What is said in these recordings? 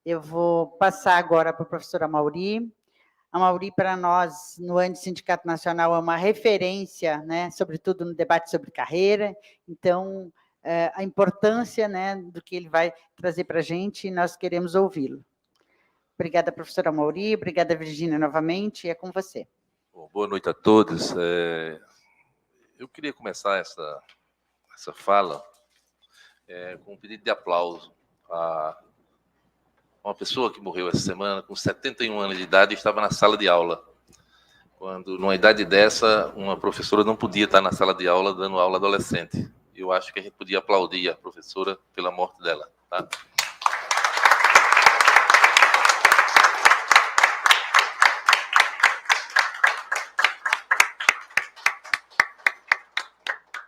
Eu vou passar agora para a professora Amauri. A Amauri, para nós, no ANDE Sindicato Nacional, é uma referência, né, sobretudo no debate sobre carreira. Então, a importância, né, do que ele vai trazer para a gente, nós queremos ouvi-lo. Obrigada, professora Amauri. Obrigada, Virgínia, novamente. É com você. Bom, boa noite a todos. Eu queria começar essa fala com um pedido de aplauso a uma pessoa que morreu essa semana com 71 anos de idade e estava na sala de aula. Quando, numa idade dessa, uma professora não podia estar na sala de aula dando aula adolescente. Eu acho que a gente podia aplaudir a professora pela morte dela. Tá?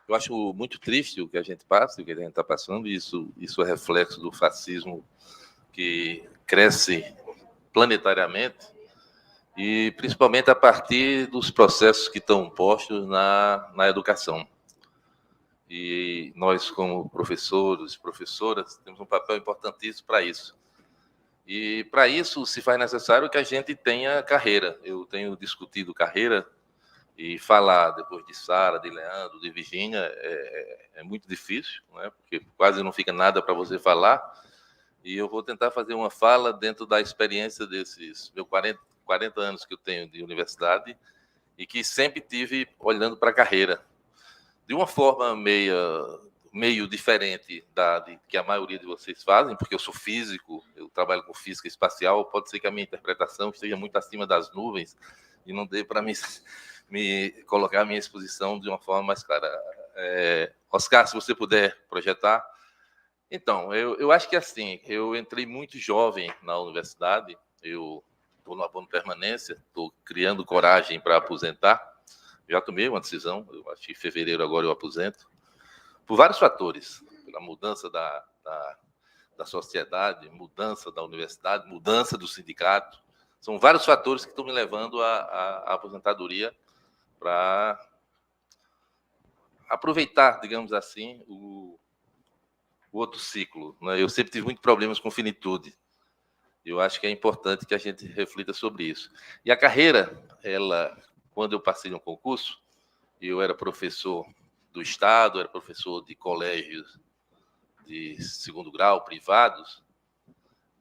Eu acho muito triste o que a gente passa, o que a gente está passando, e isso é reflexo do fascismo que cresce planetariamente, e principalmente a partir dos processos que estão postos na educação. E nós, como professores e professoras, temos um papel importantíssimo para isso. E para isso se faz necessário que a gente tenha carreira. Eu tenho discutido carreira, e falar depois de Sara, de Leandro, de Virgínia é muito difícil, né? Porque quase não fica nada para você falar. E eu vou tentar fazer uma fala dentro da experiência desses meus 40 anos que eu tenho de universidade e que sempre tive olhando para a carreira. De uma forma meio diferente que a maioria de vocês fazem, porque eu sou físico, eu trabalho com física espacial, pode ser que a minha interpretação esteja muito acima das nuvens e não dê para me colocar a minha exposição de uma forma mais clara. Oscar, se você puder projetar. Então, eu acho que assim, eu entrei muito jovem na universidade, eu estou no abono permanência, estou criando coragem para aposentar, já tomei uma decisão, eu acho que em fevereiro agora eu aposento, por vários fatores, pela mudança da sociedade, mudança da universidade, mudança do sindicato, são vários fatores que estão me levando à aposentadoria para aproveitar, digamos assim, o outro ciclo, né? Eu sempre tive muitos problemas com finitude. Eu acho que é importante que a gente reflita sobre isso. E a carreira, quando eu passei no concurso, eu era professor do Estado, era professor de colégios de segundo grau, privados,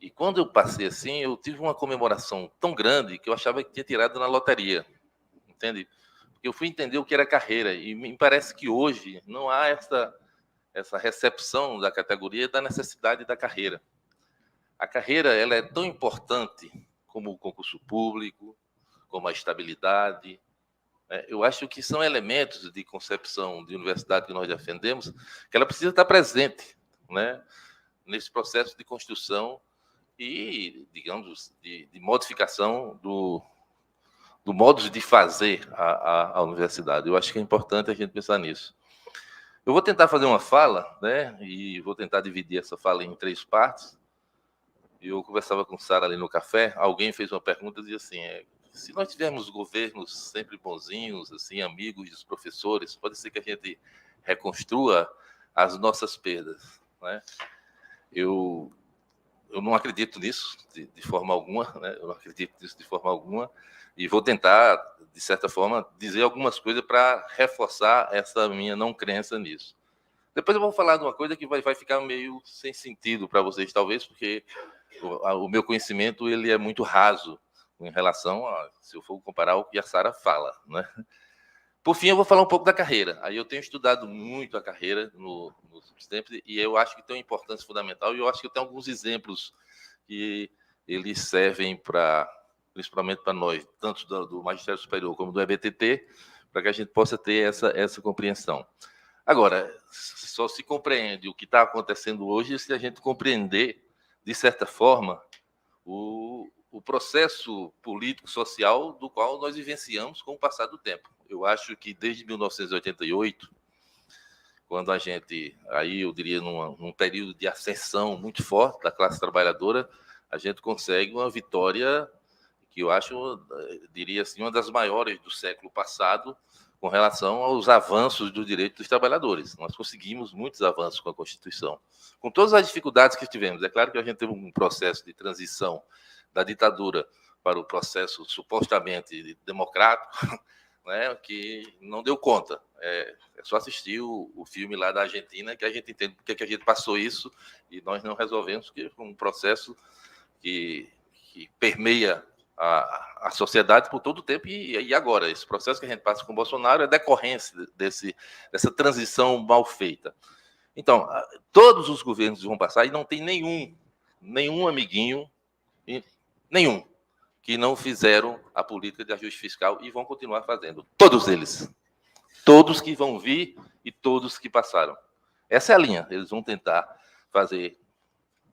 e quando eu passei assim, eu tive uma comemoração tão grande que eu achava que tinha tirado na loteria, entende? Eu fui entender o que era carreira, e me parece que hoje não há essa recepção da categoria da necessidade da carreira. A carreira ela é tão importante como o concurso público, como a estabilidade. Eu acho que são elementos de concepção de universidade que nós defendemos, que ela precisa estar presente, né, nesse processo de construção e, digamos, de modificação do modo de fazer a universidade. Eu acho que é importante a gente pensar nisso. Eu vou tentar fazer uma fala, né, e vou tentar dividir essa fala em 3 partes. Eu conversava com Sara ali no café, alguém fez uma pergunta e dizia assim, se nós tivermos governos sempre bonzinhos, assim, amigos dos professores, pode ser que a gente reconstrua as nossas perdas, né? Eu não acredito nisso de forma alguma, né? Eu não acredito nisso de forma alguma, e vou tentar, de certa forma, dizer algumas coisas para reforçar essa minha não crença nisso. Depois eu vou falar de uma coisa que vai ficar meio sem sentido para vocês, talvez, porque o meu conhecimento ele é muito raso em relação a, se eu for comparar o que a Sara fala, né? Por fim, eu vou falar um pouco da carreira. Aí eu tenho estudado muito a carreira nos tempos, e eu acho que tem uma importância fundamental, e eu acho que eu tenho alguns exemplos que eles servem principalmente para nós, tanto do Magistério Superior como do EBTT, para que a gente possa ter essa compreensão. Agora, só se compreende o que está acontecendo hoje se a gente compreender, de certa forma, o processo político-social do qual nós vivenciamos com o passar do tempo. Eu acho que desde 1988, quando a gente, aí eu diria num período de ascensão muito forte da classe trabalhadora, a gente consegue uma vitória que eu acho, diria assim, uma das maiores do século passado, com relação aos avanços do direito dos trabalhadores. Nós conseguimos muitos avanços com a Constituição, com todas as dificuldades que tivemos. É claro que a gente teve um processo de transição da ditadura para o processo supostamente democrático, né, que não deu conta. É só assistir o filme lá da Argentina que a gente entende porque que a gente passou isso e nós não resolvemos, que foi um processo que permeia a sociedade por todo o tempo, e agora, esse processo que a gente passa com o Bolsonaro é decorrência dessa transição mal feita. Então, todos os governos vão passar e não tem nenhum amiguinho, nenhum, que não fizeram a política de ajuste fiscal e vão continuar fazendo. Todos eles. Todos que vão vir e todos que passaram. Essa é a linha. Eles vão tentar fazer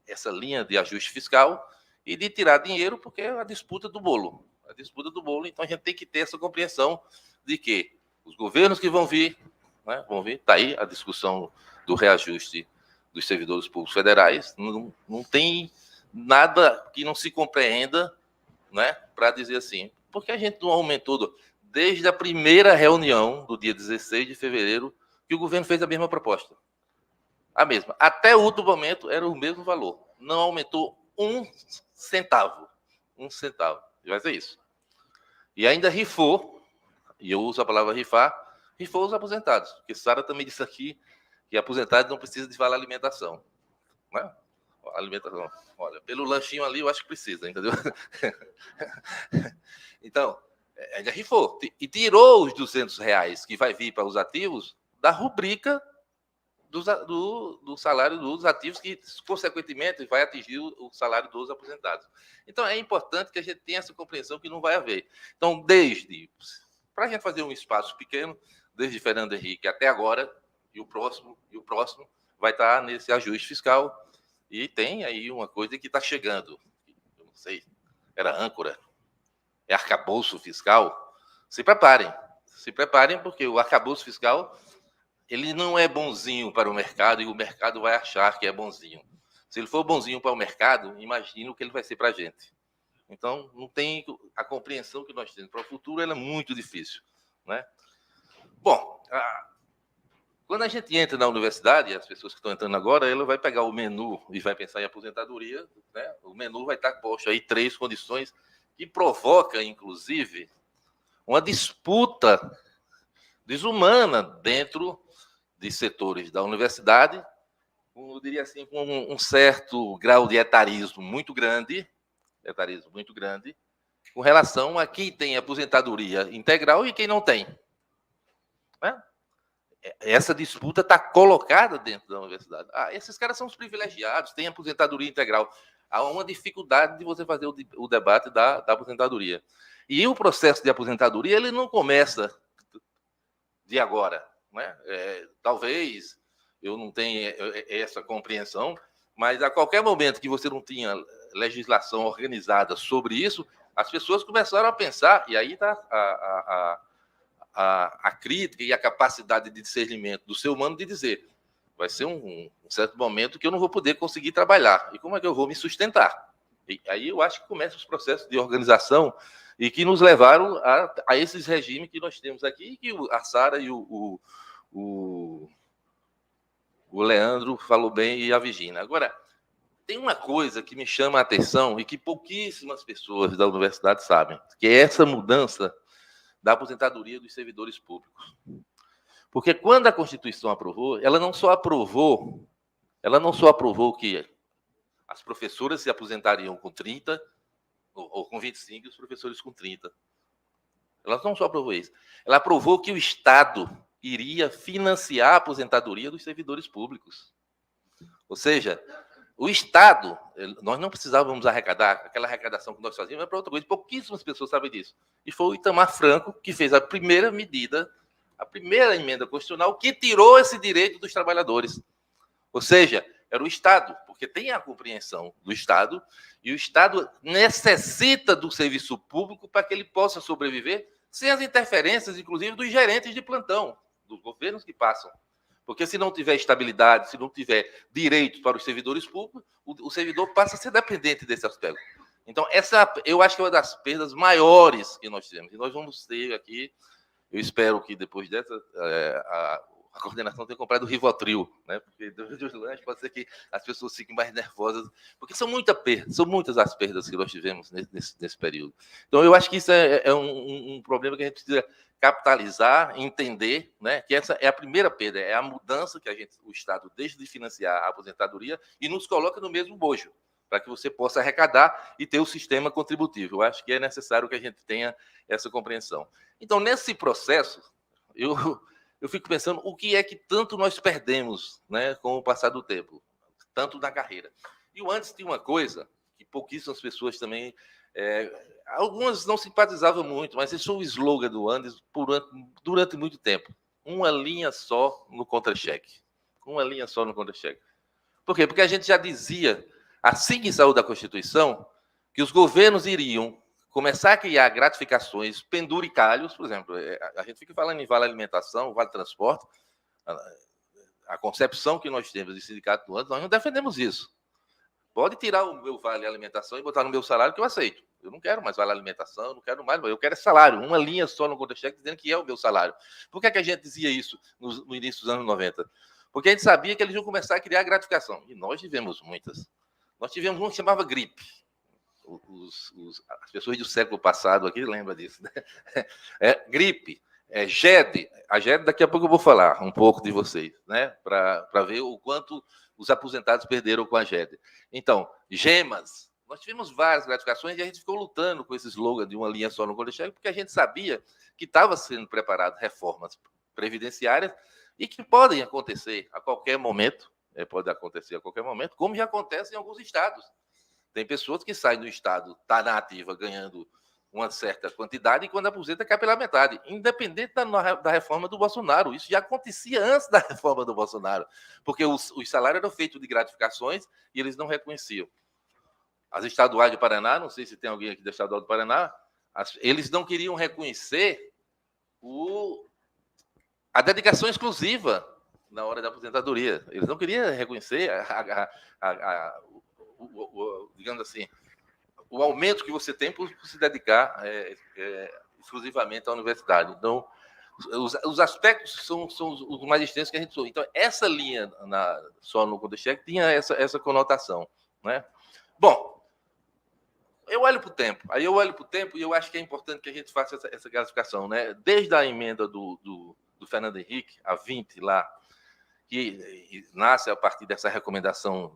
essa linha de ajuste fiscal e de tirar dinheiro, porque é a disputa do bolo. A disputa do bolo, então a gente tem que ter essa compreensão de que os governos que vão vir, né, está aí a discussão do reajuste dos servidores públicos federais, não tem nada que não se compreenda, né, para dizer assim, porque a gente não aumentou, desde a primeira reunião do dia 16 de fevereiro, que o governo fez a mesma proposta. A mesma. Até o último momento era o mesmo valor. Não aumentou um centavo. Vai ser isso. E ainda rifou, e eu uso a palavra rifar, rifou os aposentados. Porque Sara também disse aqui que aposentado não precisa de vale alimentação. Né? Alimentação. Olha, pelo lanchinho ali eu acho que precisa, entendeu? Então, ainda rifou. E tirou os R$200 que vai vir para os ativos da rubrica do salário dos ativos, que, consequentemente, vai atingir o salário dos aposentados. Então, é importante que a gente tenha essa compreensão que não vai haver. Então, para a gente fazer um espaço pequeno, desde Fernando Henrique até agora, e o próximo vai estar nesse ajuste fiscal, e tem aí uma coisa que está chegando, eu não sei, era âncora, é arcabouço fiscal. Se preparem, porque o arcabouço fiscal ele não é bonzinho para o mercado e o mercado vai achar que é bonzinho. Se ele for bonzinho para o mercado, imagina o que ele vai ser para a gente. Então, não tem a compreensão que nós temos para o futuro, ela é muito difícil, né? Bom, quando a gente entra na universidade, as pessoas que estão entrando agora, ela vai pegar o menu e vai pensar em aposentadoria, né? O menu vai estar posto aí 3 condições que provoca, inclusive, uma disputa desumana dentro de setores da universidade, eu diria assim, com um certo grau de etarismo muito grande, com relação a quem tem aposentadoria integral e quem não tem. Né? Essa disputa está colocada dentro da universidade. Esses caras são os privilegiados, têm aposentadoria integral. Há uma dificuldade de você fazer o debate da aposentadoria. E o processo de aposentadoria ele não começa de agora. Né? Talvez eu não tenha essa compreensão, mas a qualquer momento que você não tinha legislação organizada sobre isso, as pessoas começaram a pensar, e aí está a crítica e a capacidade de discernimento do ser humano de dizer, vai ser um certo momento que eu não vou poder conseguir trabalhar, e como é que eu vou me sustentar? E aí eu acho que começam os processos de organização e que nos levaram a esses regimes que nós temos aqui, que a Sara e o Leandro falou bem e a Virginia. Agora, tem uma coisa que me chama a atenção e que pouquíssimas pessoas da universidade sabem, que é essa mudança da aposentadoria dos servidores públicos. Porque quando a Constituição aprovou, ela não só aprovou que as professoras se aposentariam com 30 ou com 25 e os professores com 30. Ela não só aprovou isso, ela aprovou que o Estado iria financiar a aposentadoria dos servidores públicos. Ou seja, o Estado, nós não precisávamos arrecadar, aquela arrecadação que nós fazíamos é para outra coisa, pouquíssimas pessoas sabem disso. E foi o Itamar Franco que fez a primeira medida, a primeira emenda constitucional que tirou esse direito dos trabalhadores. Ou seja, era o Estado, porque tem a compreensão do Estado, e o Estado necessita do serviço público para que ele possa sobreviver sem as interferências, inclusive, dos gerentes de plantão, dos governos que passam. Porque se não tiver estabilidade, se não tiver direitos para os servidores públicos, o servidor passa a ser dependente desse aspecto. Então, essa eu acho que é uma das perdas maiores que nós temos. E nós vamos ter aqui, Eu espero que depois dessa a coordenação tenha comprado o Rivotril, né? Porque durante os lanches pode ser que as pessoas fiquem mais nervosas, porque são muitas as perdas que nós tivemos nesse período. Então, eu acho que isso é um problema que a gente precisa capitalizar, entender, né? Que essa é a primeira perda, é a mudança que o Estado deixa de financiar a aposentadoria e nos coloca no mesmo bojo, para que você possa arrecadar e ter o sistema contributivo. Eu acho que é necessário que a gente tenha essa compreensão. Então, nesse processo, eu fico pensando o que é que tanto nós perdemos, né, com o passar do tempo, tanto na carreira. E o antes tinha uma coisa que pouquíssimas pessoas também, algumas não simpatizavam muito, mas esse foi o slogan do Andes durante muito tempo. Uma linha só no contra-cheque. Uma linha só no contra-cheque. Por quê? Porque a gente já dizia, assim que saiu da Constituição, que os governos iriam começar a criar gratificações penduricalhos, por exemplo, a gente fica falando em vale alimentação, vale transporte, a concepção que nós temos de sindicato do Andes, nós não defendemos isso. Pode tirar o meu vale alimentação e botar no meu salário que eu aceito. Eu não quero mais vale alimentação, eu não quero mais, eu quero salário, uma linha só no contra-cheque dizendo que é o meu salário. Por que a gente dizia isso no início dos anos 90? Porque a gente sabia que eles iam começar a criar gratificação. E nós tivemos muitas. Nós tivemos uma que chamava gripe. As pessoas do século passado aqui lembram disso, né? Gripe, GED. A GED, daqui a pouco eu vou falar um pouco de vocês, né? Para ver o quanto os aposentados perderam com a GED. Então, gemas. Nós tivemos várias gratificações e a gente ficou lutando com esse slogan de uma linha só no contra-cheque, porque a gente sabia que estava sendo preparado reformas previdenciárias e que podem acontecer a qualquer momento, como já acontece em alguns estados. Tem pessoas que saem do estado, está na ativa, ganhando uma certa quantidade, e quando aposenta, cai pela metade, independente da reforma do Bolsonaro. Isso já acontecia antes da reforma do Bolsonaro, porque os salários eram feitos de gratificações e eles não reconheciam. As estaduais do Paraná, não sei se tem alguém aqui da estadual do Paraná, eles não queriam reconhecer a dedicação exclusiva na hora da aposentadoria. Eles não queriam reconhecer digamos assim, o aumento que você tem por se dedicar exclusivamente à universidade. Então, os aspectos são os mais extensos que a gente soube. Então, essa linha só no contra-cheque tinha essa conotação, né? Bom, eu olho para o tempo e eu acho que é importante que a gente faça essa classificação, né? Desde a emenda do Fernando Henrique, a 20 lá, que nasce a partir dessa recomendação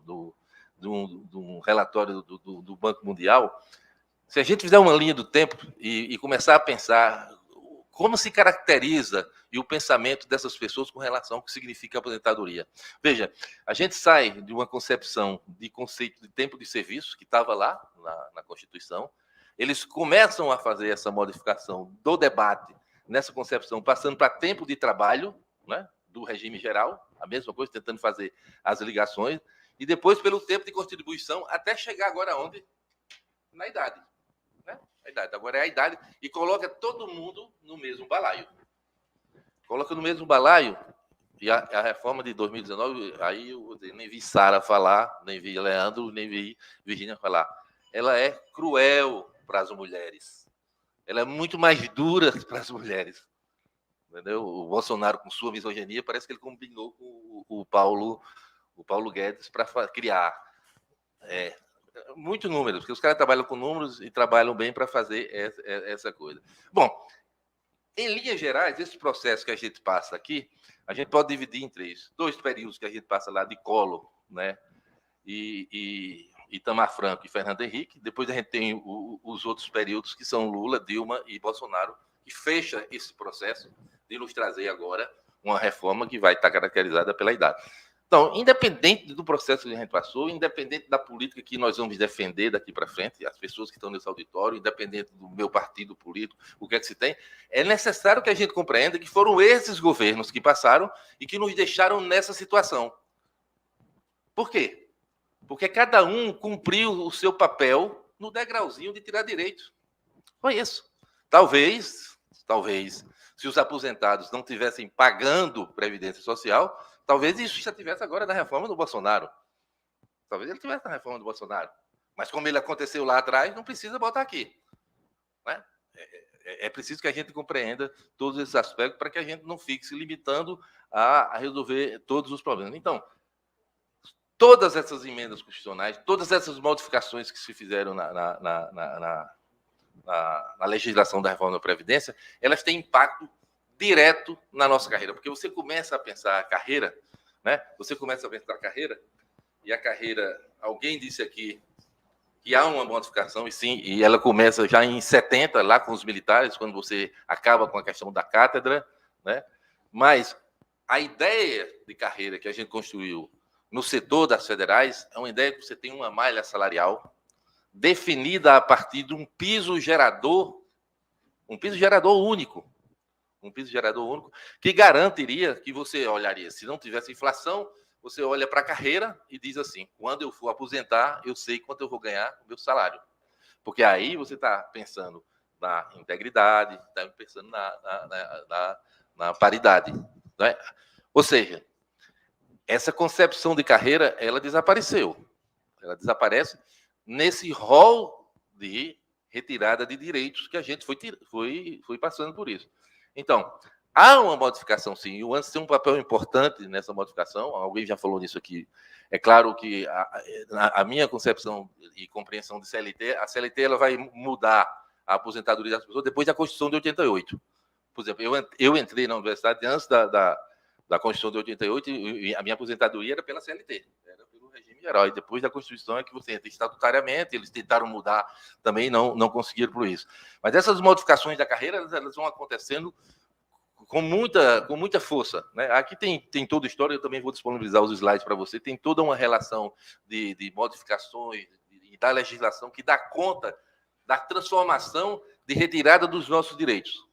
de um relatório do Banco Mundial, se a gente fizer uma linha do tempo e começar a pensar como se caracteriza e o pensamento dessas pessoas com relação ao que significa a aposentadoria. Veja, a gente sai de uma concepção de conceito de tempo de serviço, que estava lá na Constituição, eles começam a fazer essa modificação do debate nessa concepção, passando para tempo de trabalho, né, do regime geral, a mesma coisa, tentando fazer as ligações, e depois pelo tempo de contribuição, até chegar agora onde? Na idade. Né? A idade. Agora é a idade, e coloca todo mundo no mesmo balaio. Coloca no mesmo balaio, e a reforma de 2019, aí eu nem vi Sara falar, nem vi Leandro, nem vi Virgínia falar. Ela é cruel para as mulheres. Ela é muito mais dura para as mulheres. Entendeu? O Bolsonaro, com sua misoginia, parece que ele combinou com o Paulo Guedes para criar muitos números, porque os caras trabalham com números e trabalham bem para fazer essa coisa. Bom, em linhas gerais, esse processo que a gente passa aqui, a gente pode dividir em dois períodos que a gente passa lá de Collor, né? E Itamar Franco e Fernando Henrique. Depois a gente tem os outros períodos que são Lula, Dilma e Bolsonaro, que fecha esse processo de nos trazer agora uma reforma que vai estar caracterizada pela idade. Então, independente do processo que a gente passou, independente da política que nós vamos defender daqui para frente, as pessoas que estão nesse auditório, independente do meu partido político, o que é que se tem, é necessário que a gente compreenda que foram esses governos que passaram e que nos deixaram nessa situação. Por quê? Porque cada um cumpriu o seu papel no degrauzinho de tirar direito. Foi isso. Talvez, se os aposentados não estivessem pagando Previdência Social, talvez isso já tivesse agora na reforma do Bolsonaro. Talvez ele tivesse na reforma do Bolsonaro. Mas como ele aconteceu lá atrás, não precisa botar aqui. Né? É preciso que a gente compreenda todos esses aspectos para que a gente não fique se limitando a resolver todos os problemas. Então, todas essas emendas constitucionais, todas essas modificações que se fizeram na legislação da reforma da Previdência, elas têm impacto direto na nossa carreira, porque você começa a pensar a carreira, né? Você começa a pensar a carreira, e a carreira, alguém disse aqui que há uma modificação, e sim, e ela começa já em 70, lá com os militares, quando você acaba com a questão da cátedra, né? Mas a ideia de carreira que a gente construiu no setor das federais é uma ideia que você tem uma malha salarial definida a partir de um piso gerador único, que garantiria que você olharia, se não tivesse inflação, você olha para a carreira e diz assim, quando eu for aposentar, eu sei quanto eu vou ganhar o meu salário. Porque aí você está pensando na integridade, está pensando na paridade. Né? Ou seja, essa concepção de carreira, ela desapareceu. Ela desaparece nesse rol de retirada de direitos que a gente foi passando por isso. Então, há uma modificação, sim, e o ANS tem um papel importante nessa modificação, alguém já falou nisso aqui. É claro que a minha concepção e compreensão de CLT, a CLT ela vai mudar a aposentadoria das pessoas depois da Constituição de 88. Por exemplo, eu entrei na universidade antes da Constituição de 88 e a minha aposentadoria era pela CLT, era pelo regime geral. E depois da Constituição é que você entra estatutariamente, eles tentaram mudar, também não conseguiram por isso. Mas essas modificações da carreira, elas vão acontecendo com muita força. Né? Aqui tem toda a história, eu também vou disponibilizar os slides para você, tem toda uma relação de modificações e da legislação que dá conta da transformação de retirada dos nossos direitos,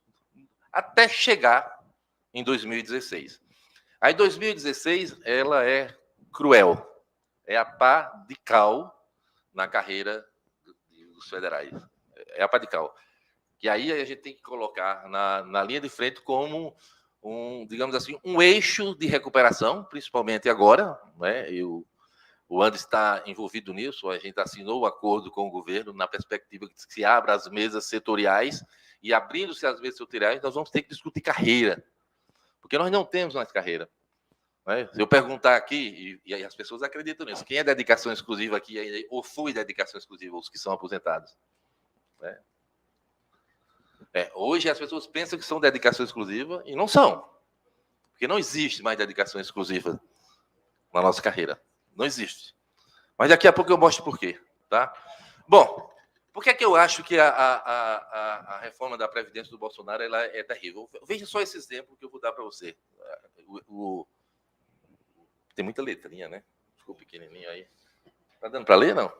até chegar em 2016. Aí 2016, ela é cruel, é a pá de cal na carreira dos federais, é a pá de cal. Que aí a gente tem que colocar na linha de frente como digamos assim, um eixo de recuperação, principalmente agora, né? O Andes está envolvido nisso, a gente assinou o acordo com o governo na perspectiva que se abra as mesas setoriais, e abrindo-se as mesas setoriais, nós vamos ter que discutir carreira, porque nós não temos mais carreira. Né? Se eu perguntar aqui, e as pessoas acreditam nisso, quem é dedicação exclusiva aqui, ou foi dedicação exclusiva, os que são aposentados? Né? Hoje as pessoas pensam que são dedicação exclusiva e não são, porque não existe mais dedicação exclusiva na nossa carreira. Não existe. Mas daqui a pouco eu mostro por quê. Tá? Bom, por que é que eu acho que a reforma da Previdência do Bolsonaro ela é terrível? Veja só esse exemplo que eu vou dar para você. Tem muita letrinha, né? Ficou pequenininho aí. Está dando para ler, não?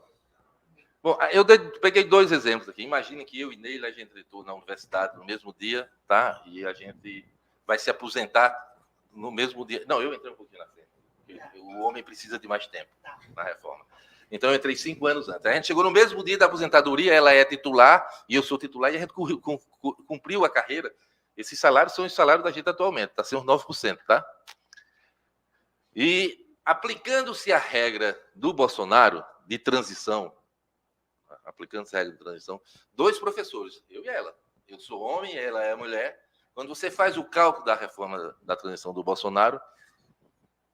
Bom, eu peguei 2 exemplos aqui. Imagine que eu e Neila, a gente entrou na universidade no mesmo dia, tá? E a gente vai se aposentar no mesmo dia. Não, eu entrei um pouquinho na frente. O homem precisa de mais tempo na reforma. Então, eu entrei 5 anos antes. A gente chegou no mesmo dia da aposentadoria, ela é titular, e eu sou titular, e a gente cumpriu a carreira. Esses salários são os salários da gente atualmente, está sendo 9%, tá? E, aplicando-se a regra do Bolsonaro de transição, aplicando-se a regra de transição, 2 professores, eu e ela. Eu sou homem, ela é mulher. Quando você faz o cálculo da reforma da transição do Bolsonaro,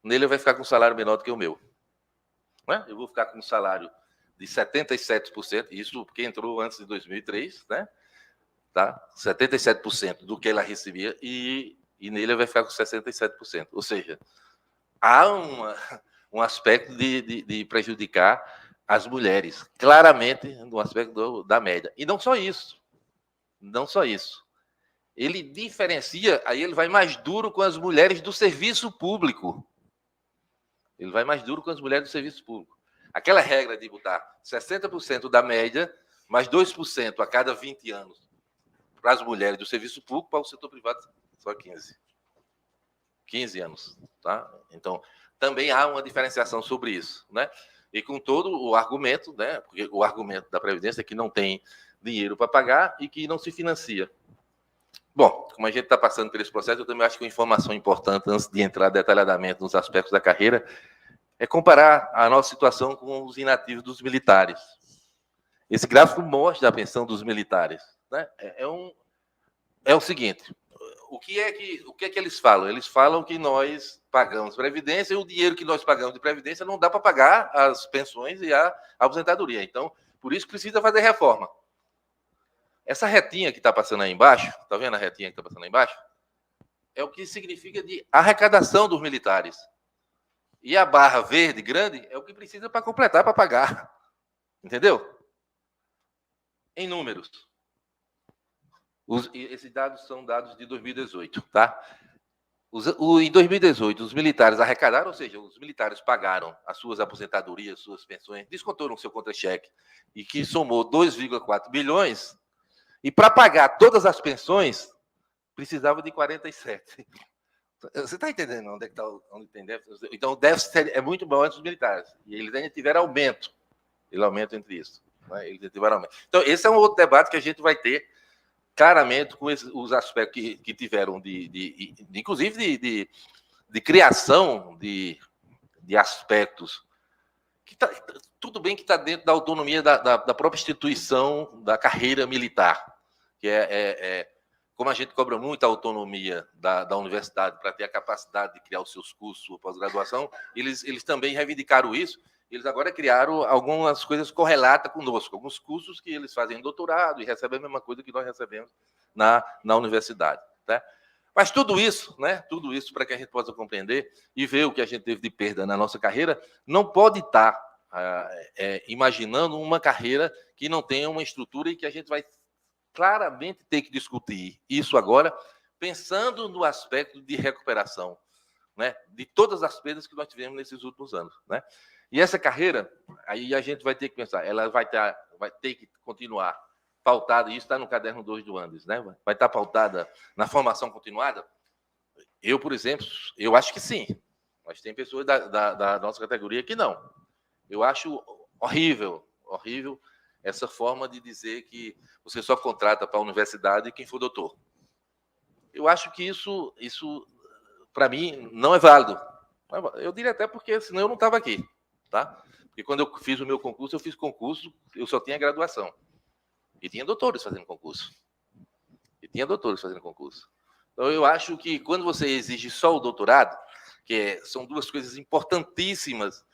nele vai ficar com um salário menor do que o meu. Né? Eu vou ficar com um salário de 77%, isso porque entrou antes de 2003, né? Tá? 77% do que ela recebia, e nele vai ficar com 67%. Ou seja, há um aspecto de prejudicar as mulheres, claramente no aspecto da média. E não só isso. Não só isso. Ele diferencia, aí ele vai mais duro com as mulheres do serviço público. Ele vai mais duro com as mulheres do serviço público. Aquela regra de botar 60% da média, mais 2% a cada 20 anos para as mulheres do serviço público, para o setor privado, só 15. 15 anos. Tá? Então, também há uma diferenciação sobre isso. Né? E com todo o argumento, né? Porque o argumento da Previdência é que não tem dinheiro para pagar e que não se financia. Bom, como a gente está passando por esse processo, eu também acho que uma informação importante, antes de entrar detalhadamente nos aspectos da carreira, é comparar a nossa situação com os inativos dos militares. Esse gráfico mostra a pensão dos militares. Né? é o seguinte, o que é que eles falam? Eles falam que nós pagamos previdência e o dinheiro que nós pagamos de previdência não dá para pagar as pensões e a aposentadoria. Então, por isso precisa fazer reforma. Essa retinha que está passando aí embaixo, está vendo a retinha que está passando aí embaixo? É o que significa de arrecadação dos militares. E a barra verde grande é o que precisa para completar, para pagar. Entendeu? Em números. Esses dados são dados de 2018, tá? Em 2018, os militares arrecadaram, ou seja, os militares pagaram as suas aposentadorias, suas pensões, descontou no seu contra-cheque, e que somou 2,4 bilhões, e para pagar todas as pensões, precisava de 47. Você está entendendo onde é que está onde tem déficit? Então, o déficit é muito maior entre os militares, e eles ainda tiveram aumento. Ele aumenta entre isso. Né? Eles tiveram aumento. Então, esse é um outro debate que a gente vai ter claramente com os aspectos que tiveram, inclusive de criação de aspectos. Tudo bem que está dentro da autonomia da própria instituição da carreira militar, que como a gente cobra muita autonomia da universidade para ter a capacidade de criar os seus cursos, sua pós-graduação, eles também reivindicaram isso. Eles agora criaram algumas coisas correlatas conosco, alguns cursos que eles fazem doutorado e recebem a mesma coisa que nós recebemos na universidade. Tá? Mas tudo isso, né? Tudo isso para que a gente possa compreender e ver o que a gente teve de perda na nossa carreira, não pode estar imaginando uma carreira que não tenha uma estrutura e que a gente vai claramente ter que discutir isso agora, pensando no aspecto de recuperação, né? De todas as perdas que nós tivemos nesses últimos anos, né? E essa carreira, aí a gente vai ter que pensar, ela vai ter que continuar pautada, e isso está no caderno 2 do Andes, né? Vai estar pautada na formação continuada? Eu, por exemplo, eu acho que sim. Mas tem pessoas da nossa categoria que não. Eu acho horrível essa forma de dizer que você só contrata para a universidade quem for doutor. Eu acho que isso para mim, não é válido. Eu diria até porque senão eu não estava aqui. Tá? Porque quando eu fiz o meu concurso, eu só tinha graduação. E tinha doutores fazendo concurso. Então, eu acho que quando você exige só o doutorado, são duas coisas importantíssimas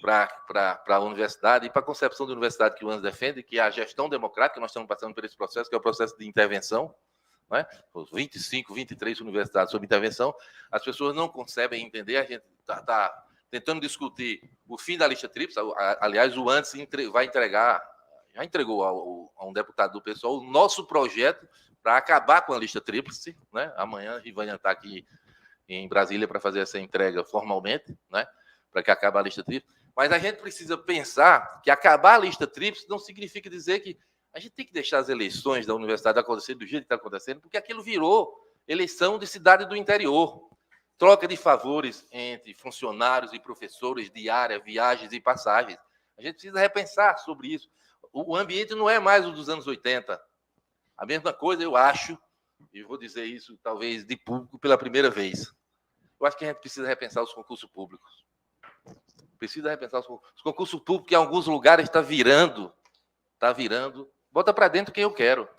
para a universidade e para a concepção da universidade que o Andes defende, que é a gestão democrática. Nós estamos passando por esse processo, que é o processo de intervenção. Né? Os 25, 23 universidades sob intervenção. As pessoas não conseguem entender, a gente está tentando discutir o fim da lista tríplice. Aliás, o Andes já entregou a um deputado do PSOL o nosso projeto para acabar com a lista tríplice. Né? Amanhã a Rivânia está aqui em Brasília para fazer essa entrega formalmente, né? Para que acabe a lista tríplice. Mas a gente precisa pensar que acabar a lista tríplice não significa dizer que a gente tem que deixar as eleições da universidade acontecer do jeito que está acontecendo, porque aquilo virou eleição de cidade do interior. Troca de favores entre funcionários e professores, diária, viagens e passagens. A gente precisa repensar sobre isso. O ambiente não é mais o dos anos 80. A mesma coisa, eu acho, e vou dizer isso talvez de público pela primeira vez. Eu acho que a gente precisa repensar os concursos públicos. Precisa repensar os concursos públicos, que em alguns lugares está virando. Bota para dentro quem eu quero.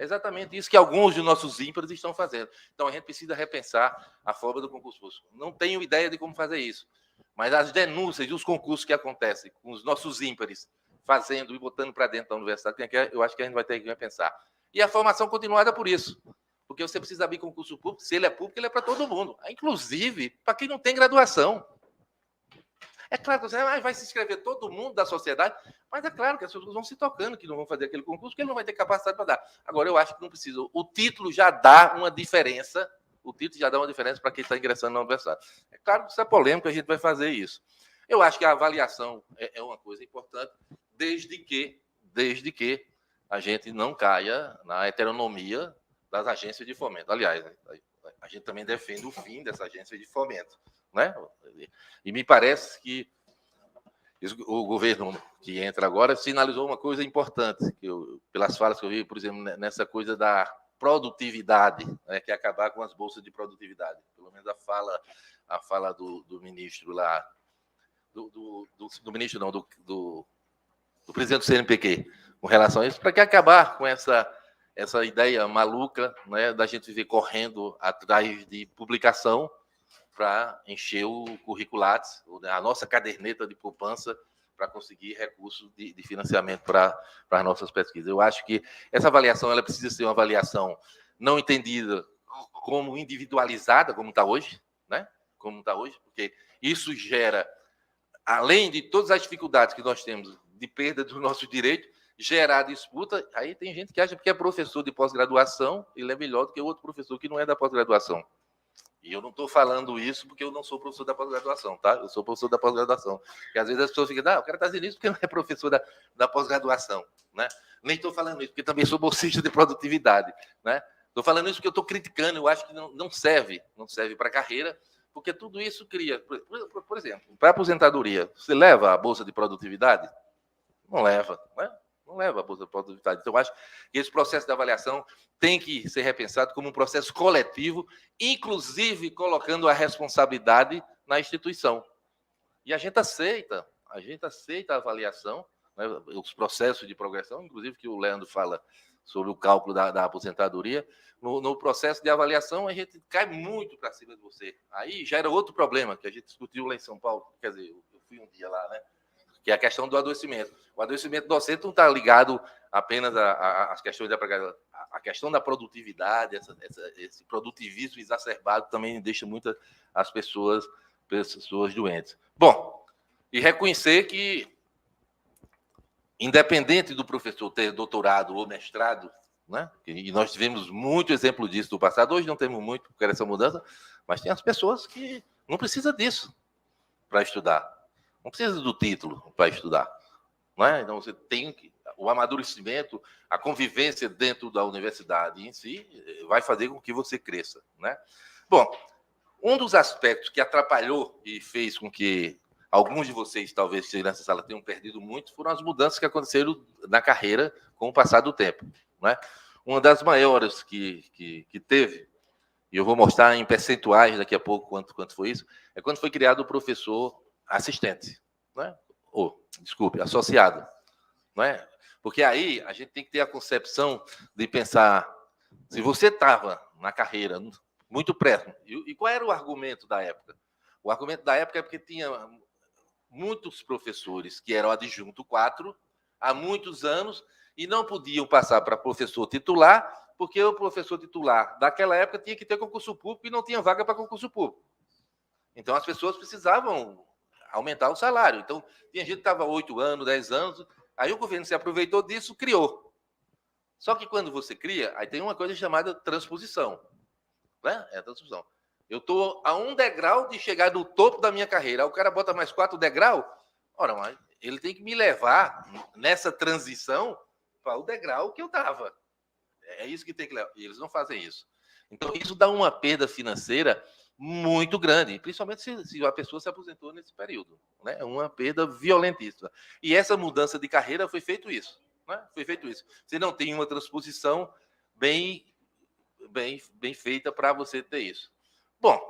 É exatamente isso que alguns de nossos ímpares estão fazendo. Então, a gente precisa repensar a forma do concurso público. Não tenho ideia de como fazer isso, mas as denúncias e os concursos que acontecem com os nossos ímpares fazendo e botando para dentro da universidade, eu acho que a gente vai ter que repensar. E a formação continuada por isso, porque você precisa abrir concurso público, se ele é público, ele é para todo mundo, inclusive para quem não tem graduação. É claro que você vai se inscrever todo mundo da sociedade, mas é claro que as pessoas vão se tocando que não vão fazer aquele concurso, porque ele não vai ter capacidade para dar. Agora, eu acho que não precisa. O título já dá uma diferença, para quem está ingressando na universidade. É claro que isso é polêmico, a gente vai fazer isso. Eu acho que a avaliação é uma coisa importante, desde que a gente não caia na heteronomia das agências de fomento. Aliás, a gente também defende o fim dessa agência de fomento. Né? E me parece que o governo que entra agora sinalizou uma coisa importante, pelas falas que eu vi, por exemplo, nessa coisa da produtividade, né, que é acabar com as bolsas de produtividade. Pelo menos a fala do ministro lá, do ministro não, do presidente do CNPq, com relação a isso, para que acabar com essa essa ideia maluca, né, da gente viver correndo atrás de publicação para encher o curriculates, a nossa caderneta de poupança, para conseguir recursos de financiamento para as nossas pesquisas. Eu acho que essa avaliação ela precisa ser uma avaliação não entendida como individualizada, como está hoje, né? Como está hoje, porque isso gera, além de todas as dificuldades que nós temos de perda dos nossos direitos, gerar disputa. Aí tem gente que acha que é professor de pós-graduação, ele é melhor do que o outro professor que não é da pós-graduação. E eu não estou falando isso porque eu não sou professor da pós-graduação, tá? Eu sou professor da pós-graduação. Porque às vezes as pessoas ficam, o cara está dizendo isso porque não é professor da pós-graduação, né? Nem estou falando isso porque também sou bolsista de produtividade, né? Estou falando isso porque eu estou criticando, eu acho que não serve para a carreira, porque tudo isso cria, por exemplo, para a aposentadoria, você leva a bolsa de produtividade? Não leva, né? Não leva a bolsa de produtividade. Então, eu acho que esse processo de avaliação tem que ser repensado como um processo coletivo, inclusive colocando a responsabilidade na instituição. E a gente aceita a avaliação, né, os processos de progressão, inclusive que o Leandro fala sobre o cálculo da aposentadoria. No processo de avaliação, a gente cai muito para cima de você. Aí gera outro problema que a gente discutiu lá em São Paulo. Quer dizer, eu fui um dia lá, né? Que é a questão do adoecimento. O adoecimento docente não está ligado apenas às questões a questão da produtividade, esse produtivismo exacerbado também deixa muitas as pessoas doentes. Bom, e reconhecer que, independente do professor ter doutorado ou mestrado, né, e nós tivemos muito exemplo disso no passado, hoje não temos muito por essa mudança, mas tem as pessoas que não precisam disso para estudar. Não precisa do título para estudar. Não é? Então, você tem o amadurecimento, a convivência dentro da universidade em si vai fazer com que você cresça. Né? Bom, um dos aspectos que atrapalhou e fez com que alguns de vocês, talvez, nessa sala, tenham perdido muito, foram as mudanças que aconteceram na carreira com o passar do tempo. Né? Uma das maiores que teve, e eu vou mostrar em percentuais daqui a pouco quanto foi isso, é quando foi criado o professor assistente, né? Desculpe, associado, não é? Porque aí a gente tem que ter a concepção de pensar, se você estava na carreira muito próximo, e qual era o argumento da época? O argumento da época é porque tinha muitos professores que eram adjunto 4 há muitos anos e não podiam passar para professor titular, porque o professor titular daquela época tinha que ter concurso público e não tinha vaga para concurso público. Então, as pessoas precisavam aumentar o salário. Então, tinha gente que estava 8 anos, 10 anos, aí o governo se aproveitou disso, criou. Só que quando você cria, aí tem uma coisa chamada transposição. Né? É a transposição. Eu estou a 1 degrau de chegar no topo da minha carreira. Aí o cara bota mais 4 degraus. Ora, mas ele tem que me levar nessa transição para o degrau que eu estava. É isso que tem que levar. E eles não fazem isso. Então, isso dá uma perda financeira muito grande, principalmente se a pessoa se aposentou nesse período. Né? É uma perda violentíssima. E essa mudança de carreira foi feito isso. Né? Foi feito isso. Você não tem uma transposição bem feita para você ter isso. Bom,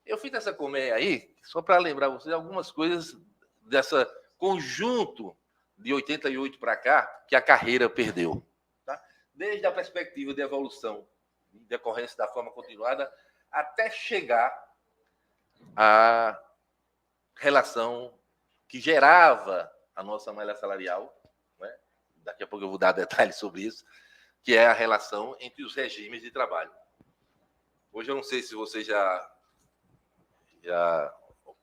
eu fiz essa colmeia aí, só para lembrar vocês algumas coisas dessa conjunto de 88 para cá que a carreira perdeu. Tá? Desde a perspectiva de evolução, em decorrência da forma continuada, até chegar à relação que gerava a nossa malha salarial, né? Daqui a pouco eu vou dar detalhes sobre isso, que é a relação entre os regimes de trabalho. Hoje eu não sei se vocês já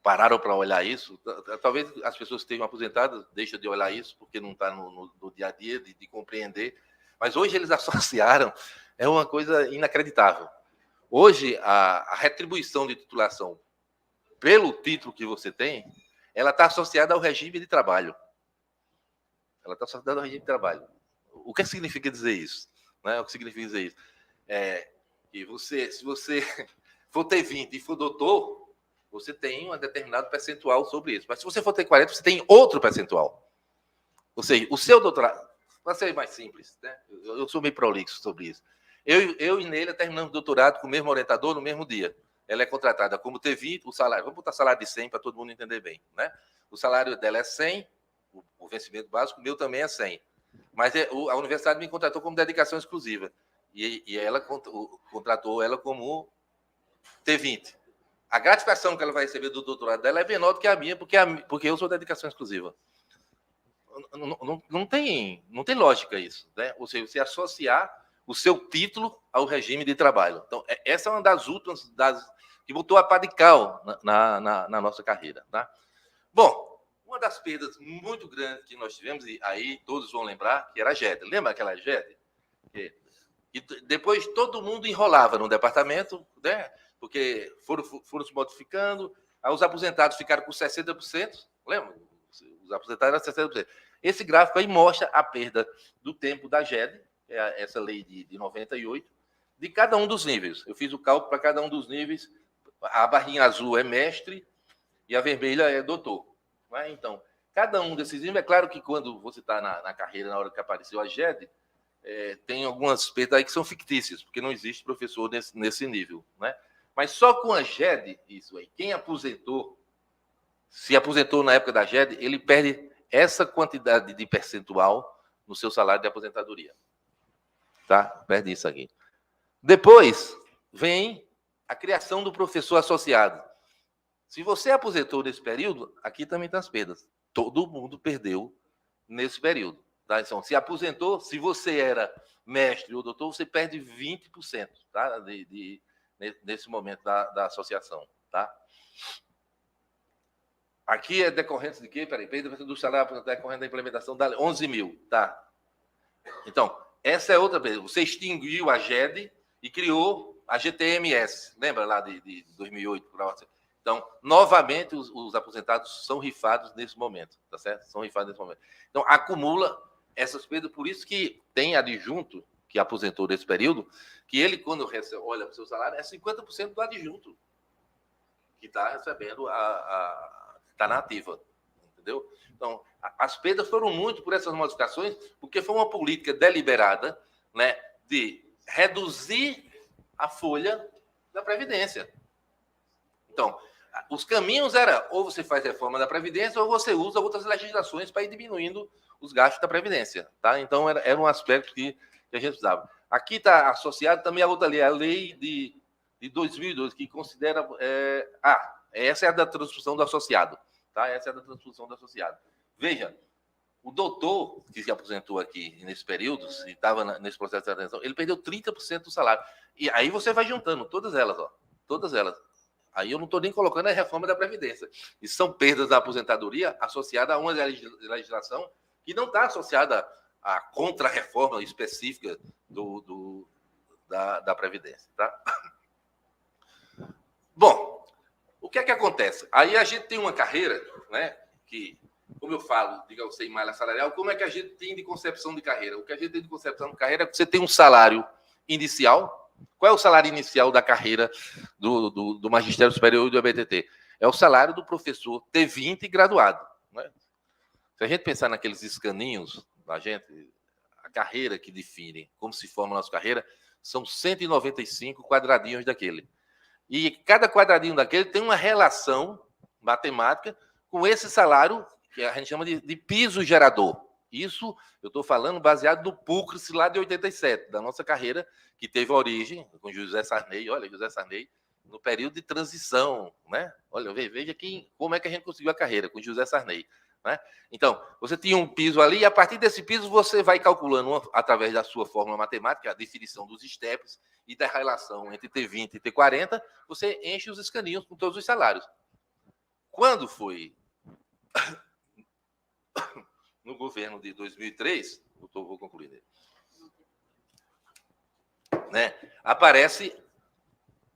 pararam para olhar isso. Talvez as pessoas que estejam aposentadas deixem de olhar isso, porque não está no dia a dia de compreender. Mas hoje eles associaram, é uma coisa inacreditável. Hoje, a retribuição de titulação pelo título que você tem, ela está associada ao regime de trabalho. Ela está associada ao regime de trabalho. O que significa dizer isso? Né? O que significa dizer isso? É que se você for ter 20 e for doutor, você tem um determinado percentual sobre isso. Mas se você for ter 40, você tem outro percentual. Ou seja, o seu doutorado, para ser mais simples, né? Eu sou meio prolixo sobre isso. Eu e Neila terminamos o doutorado com o mesmo orientador no mesmo dia. Ela é contratada como T20, o salário, vamos botar salário de 100 para todo mundo entender bem, né? O salário dela é 100, o vencimento básico, o meu também é 100. Mas a universidade me contratou como dedicação exclusiva. E ela contratou ela como T20. A gratificação que ela vai receber do doutorado dela é menor do que a minha, porque eu sou dedicação exclusiva. Não tem lógica isso, né? Ou seja, você associar o seu título ao regime de trabalho. Então, essa é uma das últimas que botou a pá de cal na nossa carreira. Tá? Bom, uma das perdas muito grandes que nós tivemos, e aí todos vão lembrar, que era a GED. Lembra aquela GED? E depois todo mundo enrolava no departamento, né? Porque foram se modificando, aí os aposentados ficaram com 60%, lembra? Os aposentados eram 60%. Esse gráfico aí mostra a perda do tempo da GED, essa lei de 98, de cada um dos níveis. Eu fiz o cálculo para cada um dos níveis. A barrinha azul é mestre e a vermelha é doutor. Né? Então, cada um desses níveis, é claro que quando você está na carreira, na hora que apareceu a GED, tem algumas perdas aí que são fictícias, porque não existe professor nesse nível. Né? Mas só com a GED, isso aí, quem se aposentou na época da GED, ele perde essa quantidade de percentual no seu salário de aposentadoria. Tá? Perde isso aqui. Depois vem a criação do professor associado. Se você aposentou nesse período, aqui também tem as perdas. Todo mundo perdeu nesse período. Tá? Então, se aposentou, se você era mestre ou doutor, você perde 20%, tá? Nesse momento da associação. Tá? Aqui é decorrente de quê? Peraí, do salário decorrente da implementação da 11 mil. Tá? Então, essa é outra vez. Você extinguiu a GED e criou a GTMS. Lembra lá de 2008? Então, novamente, os aposentados são rifados nesse momento. Tá certo? São rifados nesse momento. Então, acumula essas perdas. Por isso que tem adjunto que aposentou nesse período, que ele, quando olha para o seu salário, é 50% do adjunto que está recebendo está na ativa, entendeu? Então, as perdas foram muito por essas modificações, porque foi uma política deliberada, né, de reduzir a folha da Previdência. Então, os caminhos eram, ou você faz reforma da Previdência, ou você usa outras legislações para ir diminuindo os gastos da Previdência. Tá? Então, era um aspecto que a gente precisava. Aqui está associado também a outra lei, a lei de 2012, que considera... essa é a da transfunção do associado. Tá? Essa é a da transfunção do associado. Veja, o doutor que se aposentou aqui nesse período, se estava nesse processo de atenção, ele perdeu 30% do salário. E aí você vai juntando todas elas, ó. Todas elas. Aí eu não estou nem colocando a reforma da Previdência. Isso são perdas da aposentadoria associadas a uma legislação que não está associada à contra-reforma específica da Previdência. Tá? Bom, o que é que acontece? Aí a gente tem uma carreira, né, que, como eu falo, diga você em malha salarial, como é que a gente tem de concepção de carreira? O que a gente tem de concepção de carreira é que você tem um salário inicial. Qual é o salário inicial da carreira do Magistério Superior e do EBTT? É o salário do professor T20 graduado. Né? Se a gente pensar naqueles escaninhos da gente, a carreira que define como se forma a nossa carreira, são 195 quadradinhos daquele. E cada quadradinho daquele tem uma relação matemática com esse salário que a gente chama de piso gerador. Isso eu estou falando baseado no PUCRS lá de 87, da nossa carreira, que teve origem com José Sarney. Olha, José Sarney, no período de transição. Né? Olha, veja como é que a gente conseguiu a carreira com José Sarney. Né? Então, você tinha um piso ali, e a partir desse piso você vai calculando, através da sua fórmula matemática, a definição dos steps e da relação entre T20 e T40, você enche os escaninhos com todos os salários. Quando foi no governo de 2003, vou concluir, né, aparece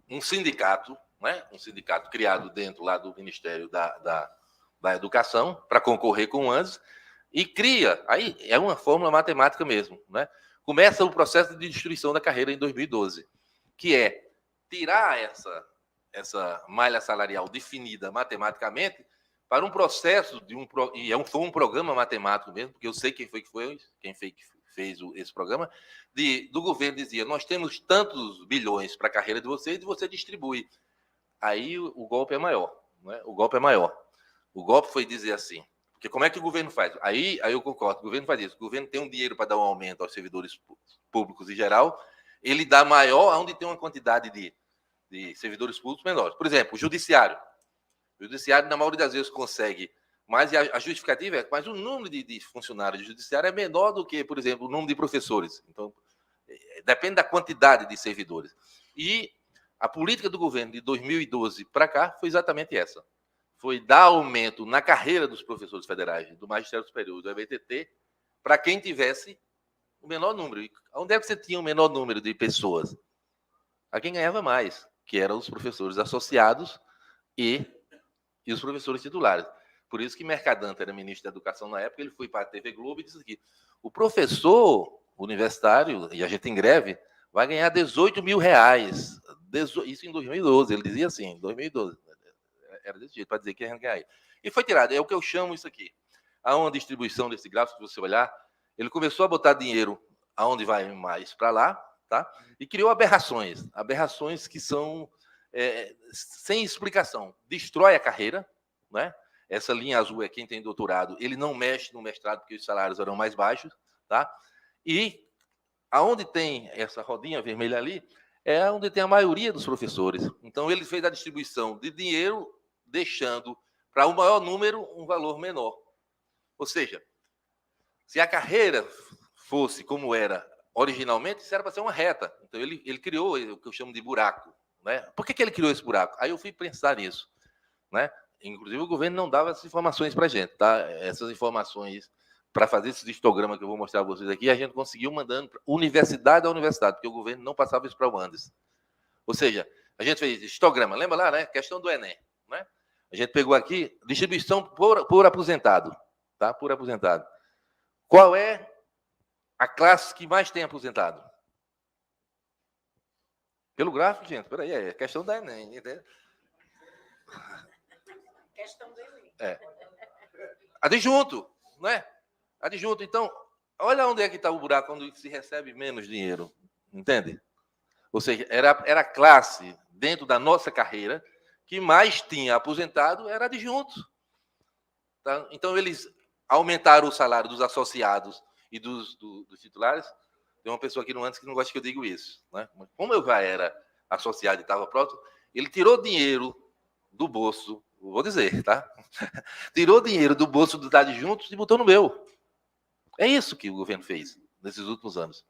um sindicato, né, um sindicato criado dentro lá do Ministério da Educação, para concorrer com o ANS, e cria, aí é uma fórmula matemática mesmo, né? Começa o processo de destruição da carreira em 2012, que é tirar essa malha salarial definida matematicamente para um processo foi um programa matemático mesmo, porque eu sei quem fez esse programa, do governo dizia, nós temos tantos bilhões para a carreira de vocês e você distribui. Aí o golpe é maior, né? O golpe é maior. O golpe foi dizer assim, Porque como é que o governo faz? Aí eu concordo, o governo faz isso. O governo tem um dinheiro para dar um aumento aos servidores públicos em geral, ele dá maior onde tem uma quantidade de servidores públicos menores. Por exemplo, o judiciário. O judiciário, na maioria das vezes, consegue, mas a justificativa é mas o número de funcionários do judiciário é menor do que, por exemplo, o número de professores. Então, depende da quantidade de servidores. E a política do governo de 2012 para cá foi exatamente essa. Foi dar aumento na carreira dos professores federais, do Magistério Superior, do EBTT, para quem tivesse o menor número. E onde é que você tinha o menor número de pessoas? A quem ganhava mais, que eram os professores associados e os professores titulares. Por isso que Mercadante era ministro da Educação na época, ele foi para a TV Globo e disse aqui, o professor universitário, e a gente em greve, vai ganhar 18 mil reais. Isso em 2012, ele dizia assim, em 2012. Era desse jeito, para dizer que ia ganhar. E foi tirado, é o que eu chamo isso aqui. Há uma distribuição desse gráfico, se você olhar, ele começou a botar dinheiro aonde vai mais para lá, tá? E criou aberrações que são sem explicação. Destrói a carreira, né? Essa linha azul é quem tem doutorado, ele não mexe no mestrado porque os salários eram mais baixos, tá? E aonde tem essa rodinha vermelha ali, é onde tem a maioria dos professores. Então, ele fez a distribuição de dinheiro, deixando para o maior número um valor menor. Ou seja, se a carreira fosse como era originalmente, isso era para ser uma reta. Então, ele criou o que eu chamo de buraco. Né? Por que ele criou esse buraco? Aí eu fui pensar nisso. Né? Inclusive, o governo não dava essas informações para a gente. Tá? Essas informações, para fazer esse histograma que eu vou mostrar a vocês aqui, a gente conseguiu mandando universidade a universidade, porque o governo não passava isso para o Andes. Ou seja, a gente fez histograma, lembra lá, né? Questão do Enem. Né? A gente pegou aqui, distribuição por aposentado. Tá? Por aposentado. Qual é a classe que mais tem aposentado? Pelo gráfico, gente, peraí, é questão da Enem, entende? Questão do Enem. Adjunto, né? Adjunto, então, olha onde é que está o buraco, onde se recebe menos dinheiro, entende? Ou seja, era a classe dentro da nossa carreira que mais tinha aposentado era adjunto. Tá? Então, eles aumentaram o salário dos associados e dos titulares. Tem uma pessoa aqui no Andes que não gosta que eu diga isso. Né? Como eu já era associado e estava pronto, ele tirou dinheiro do bolso, vou dizer, tá? Tirou dinheiro do bolso dos adjuntos e botou no meu. É isso que o governo fez nesses últimos anos.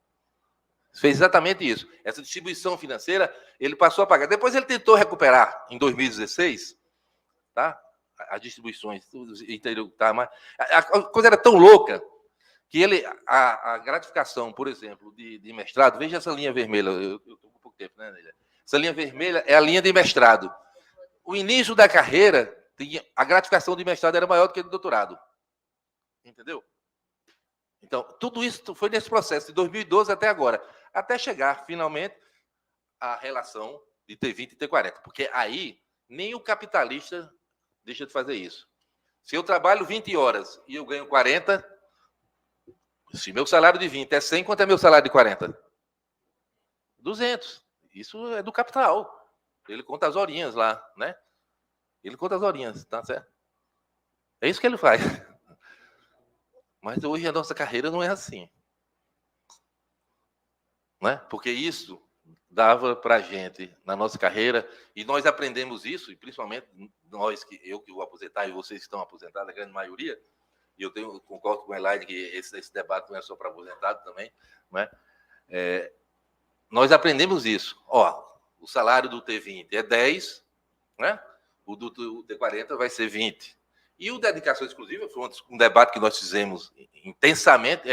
Fez exatamente isso. Essa distribuição financeira, ele passou a pagar. Depois ele tentou recuperar em 2016, tá? As distribuições, tá? Mas a coisa era tão louca que a gratificação, por exemplo, de mestrado, veja essa linha vermelha, eu estou com pouco tempo, né, Nélia? Essa linha vermelha é a linha de mestrado. O início da carreira, a gratificação de mestrado era maior do que a do doutorado. Entendeu? Então, tudo isso foi nesse processo, de 2012 até agora, até chegar, finalmente, à relação de T20 e T40. Porque aí, nem o capitalista deixa de fazer isso. Se eu trabalho 20 horas e eu ganho 40, se meu salário de 20 é 100, quanto é meu salário de 40? 200. Isso é do capital. Ele conta as horinhas lá, né? Ele conta as horinhas, tá certo? É isso que ele faz. Mas hoje a nossa carreira não é assim. Né? Porque isso dava para a gente, na nossa carreira, e nós aprendemos isso, e principalmente nós, eu que vou aposentar e vocês que estão aposentados, a grande maioria, e eu concordo com o Elaine que esse debate não é só para aposentado também, né? Nós aprendemos isso. Ó, o salário do T20 é 10, né? O do T40 vai ser 20. E o dedicação exclusiva foi um debate que nós fizemos intensamente.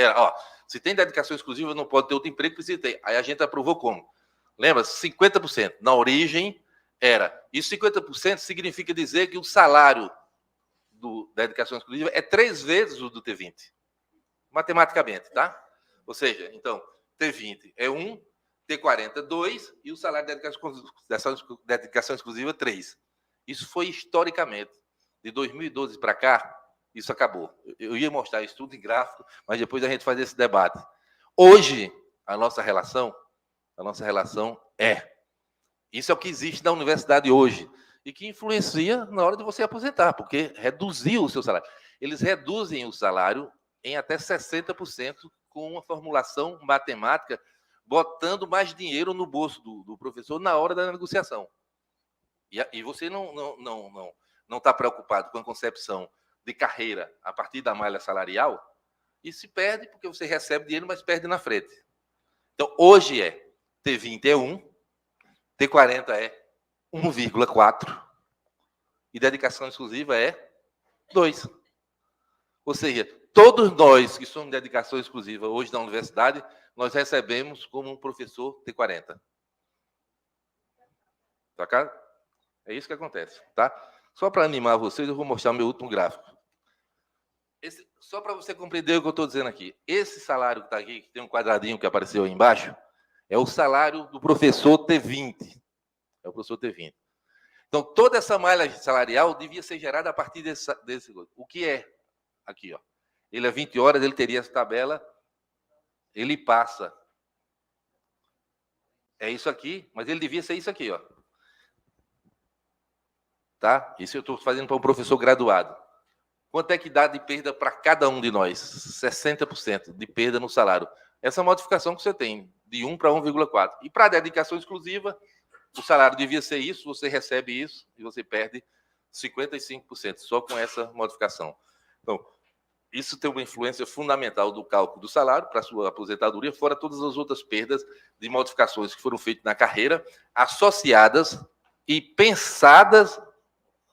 Se tem dedicação exclusiva, não pode ter outro emprego, precisa ter. Aí a gente aprovou como? Lembra? 50%. Na origem era. E 50% significa dizer que o salário da dedicação exclusiva é 3 vezes o do T20. Matematicamente, tá? Ou seja, então, T20 é 1, T40 2 e o salário de dedicação exclusiva 3. Isso foi historicamente. De 2012 para cá, isso acabou. Eu ia mostrar isso tudo em gráfico, mas depois a gente faz esse debate. Hoje, a nossa relação é. Isso é o que existe na universidade hoje. E que influencia na hora de você aposentar, porque reduziu o seu salário. eles reduzem o salário em até 60% com uma formulação matemática, botando mais dinheiro no bolso do professor na hora da negociação. E você não está preocupado com a concepção de carreira a partir da malha salarial, e se perde porque você recebe dinheiro, mas perde na frente. Então, hoje T20 é 1, T40 é 1,4 e dedicação exclusiva é 2. Ou seja, todos nós que somos de dedicação exclusiva hoje na universidade, nós recebemos como um professor T40. Tá? É isso que acontece, tá? Só para animar vocês, eu vou mostrar meu último gráfico. Só para você compreender o que eu estou dizendo aqui. Esse salário que está aqui, que tem um quadradinho que apareceu aí embaixo, é o salário do professor T20. É o professor T20. Então, toda essa malha salarial devia ser gerada a partir desse. O que é? Aqui, ó. Ele é 20 horas, ele teria essa tabela, ele passa. É isso aqui, mas ele devia ser isso aqui, ó. Tá? Isso eu estou fazendo para um professor graduado. Quanto é que dá de perda para cada um de nós? 60% de perda no salário. Essa modificação que você tem, de 1 para 1,4. E para a dedicação exclusiva, o salário devia ser isso, você recebe isso e você perde 55% só com essa modificação. Então, isso tem uma influência fundamental do cálculo do salário para a sua aposentadoria, fora todas as outras perdas de modificações que foram feitas na carreira, associadas e pensadas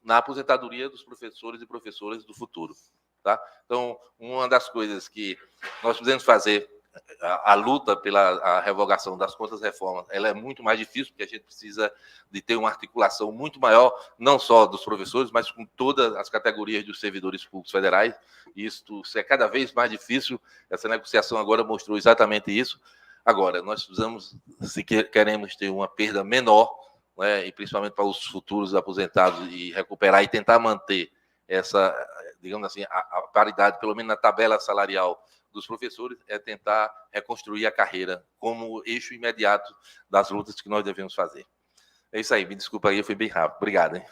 na aposentadoria dos professores e professoras do futuro. Tá? Então, uma das coisas que nós podemos fazer, a luta pela revogação das contas reformas, ela é muito mais difícil, porque a gente precisa de ter uma articulação muito maior, não só dos professores, mas com todas as categorias dos servidores públicos federais. Isso é cada vez mais difícil. Essa negociação agora mostrou exatamente isso. Agora, nós precisamos, se queremos ter uma perda menor, né, e principalmente para os futuros aposentados, e recuperar e tentar manter essa, digamos assim, a paridade, pelo menos na tabela salarial dos professores, é tentar reconstruir a carreira como eixo imediato das lutas que nós devemos fazer. É isso aí, me desculpa aí, eu fui bem rápido. Obrigado, hein?